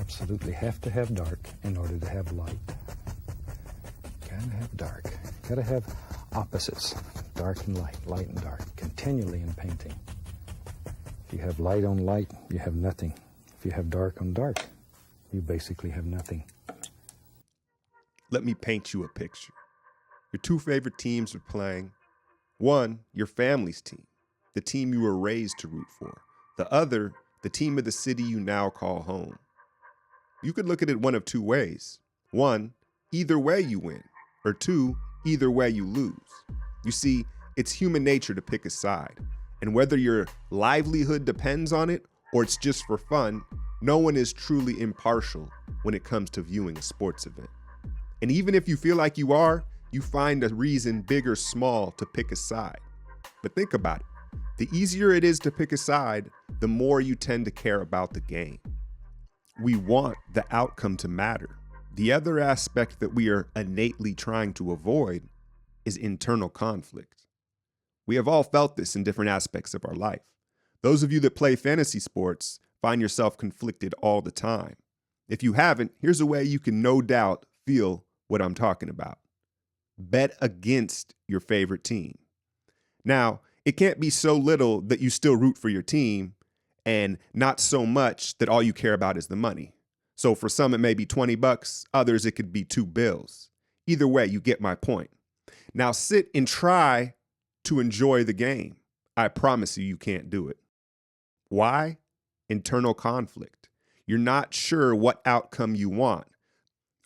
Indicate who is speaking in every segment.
Speaker 1: absolutely have to have dark in order to have light. Gotta have dark. Gotta have opposites, dark and light and dark, continually in painting. If you have light on light, you have nothing. If you have dark on dark, you basically have nothing.
Speaker 2: Let me paint you a picture. Your two favorite teams are playing. One, your family's team, the team you were raised to root for. The other, the team of the city you now call home. You could look at it one of two ways. One, either way you win. Or two, either way you lose. You see, it's human nature to pick a side. And whether your livelihood depends on it or it's just for fun, no one is truly impartial when it comes to viewing a sports event. And even if you feel like you are, you find a reason, big or small, to pick a side. But think about it. The easier it is to pick a side, the more you tend to care about the game. We want the outcome to matter. The other aspect that we are innately trying to avoid is internal conflict. We have all felt this in different aspects of our life. Those of you that play fantasy sports find yourself conflicted all the time. If you haven't, here's a way you can no doubt feel what I'm talking about. Bet against your favorite team. Now, it can't be so little that you still root for your team and not so much that all you care about is the money. So for some, it may be $20. Others, it could be $2. Either way, you get my point. Now sit and try to enjoy the game. I promise you can't do it. Why? Internal conflict. You're not sure what outcome you want.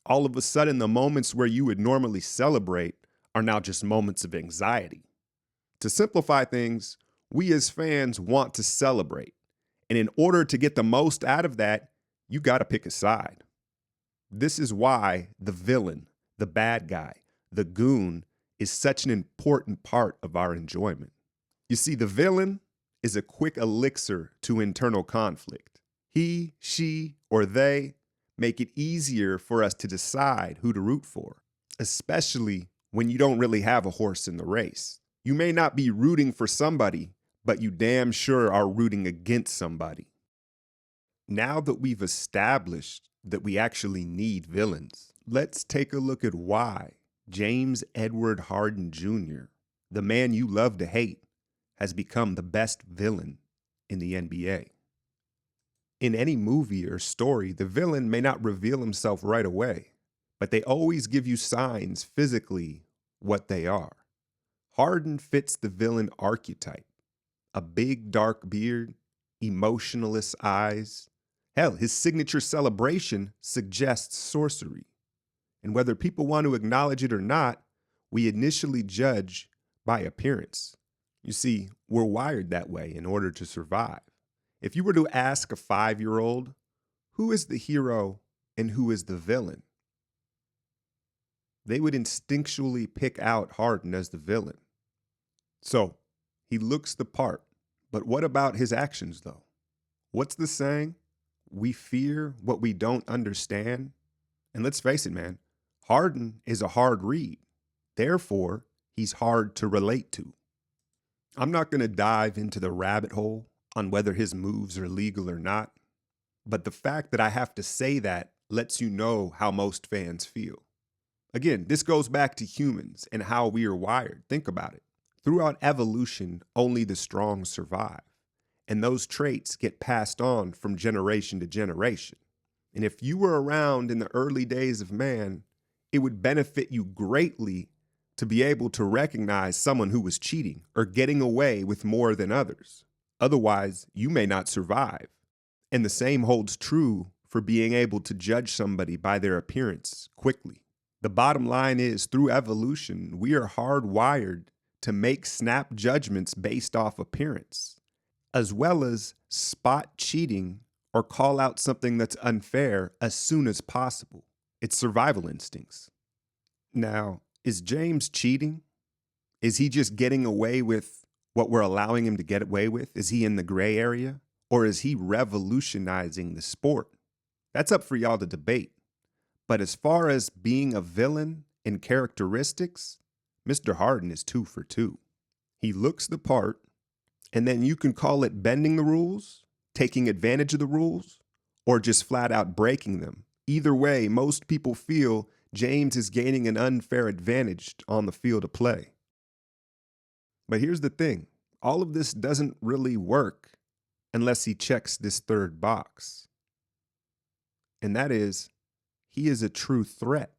Speaker 2: All of a sudden, the moments where you would normally celebrate are now just moments of anxiety. To simplify things, we as fans want to celebrate. And in order to get the most out of that, you got to pick a side. This is why the villain, the bad guy, the goon is such an important part of our enjoyment. You see, the villain is a quick elixir to internal conflict. He, she, or they make it easier for us to decide who to root for, especially when you don't really have a horse in the race. You may not be rooting for somebody, but you damn sure are rooting against somebody. Now that we've established that we actually need villains, let's take a look at why James Edward Harden Jr., the man you love to hate, has become the best villain in the NBA. In any movie or story, the villain may not reveal himself right away, but they always give you signs physically what they are. Harden fits the villain archetype. A big dark beard, emotionless eyes. Hell, his signature celebration suggests sorcery. And whether people want to acknowledge it or not, we initially judge by appearance. You see, we're wired that way in order to survive. If you were to ask a 5-year-old, who is the hero and who is the villain? They would instinctually pick out Harden as the villain. So, he looks the part, but what about his actions though? What's the saying? We fear what we don't understand. And let's face it, man, Harden is a hard read. Therefore, he's hard to relate to. I'm not going to dive into the rabbit hole on whether his moves are legal or not, but the fact that I have to say that lets you know how most fans feel. Again, this goes back to humans and how we are wired. Think about it. Throughout evolution, only the strong survive, and those traits get passed on from generation to generation. And if you were around in the early days of man, it would benefit you greatly to be able to recognize someone who was cheating or getting away with more than others. Otherwise, you may not survive. And the same holds true for being able to judge somebody by their appearance quickly. The bottom line is, through evolution, we are hardwired to make snap judgments based off appearance, as well as spot cheating or call out something that's unfair as soon as possible. It's survival instincts. Now, is James cheating? Is he just getting away with what we're allowing him to get away with? Is he in the gray area? Or is he revolutionizing the sport? That's up for y'all to debate. But as far as being a villain in characteristics, Mr. Harden is 2 for 2. He looks the part, and then you can call it bending the rules, taking advantage of the rules, or just flat out breaking them. Either way, most people feel James is gaining an unfair advantage on the field of play. But here's the thing. All of this doesn't really work unless he checks this third box. And that is, he is a true threat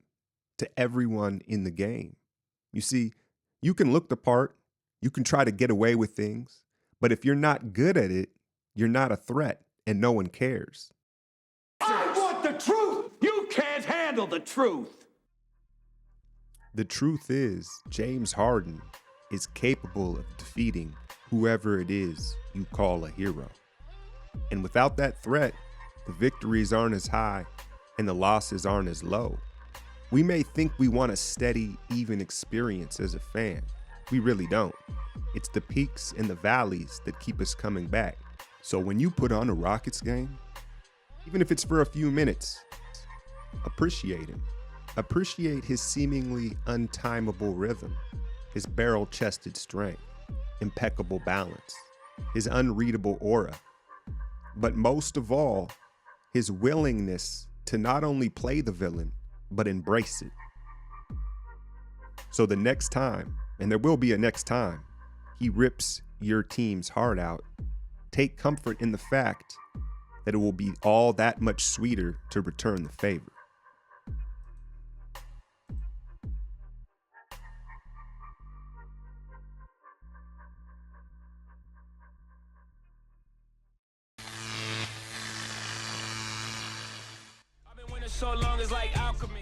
Speaker 2: to everyone in the game. You see, you can look the part, you can try to get away with things, but if you're not good at it, you're not a threat and no one cares.
Speaker 3: I want the truth! You can't handle the truth!
Speaker 2: The truth is, James Harden is capable of defeating whoever it is you call a hero. And without that threat, the victories aren't as high and the losses aren't as low. We may think we want a steady, even experience as a fan. We really don't. It's the peaks and the valleys that keep us coming back. So when you put on a Rockets game, even if it's for a few minutes, appreciate him. Appreciate his seemingly untimable rhythm, his barrel-chested strength, impeccable balance, his unreadable aura, but most of all, his willingness to not only play the villain, but embrace it. So the next time, and there will be a next time, he rips your team's heart out, take comfort in the fact that it will be all that much sweeter to return the favor.
Speaker 3: I've been winning so long, it's like alchemy.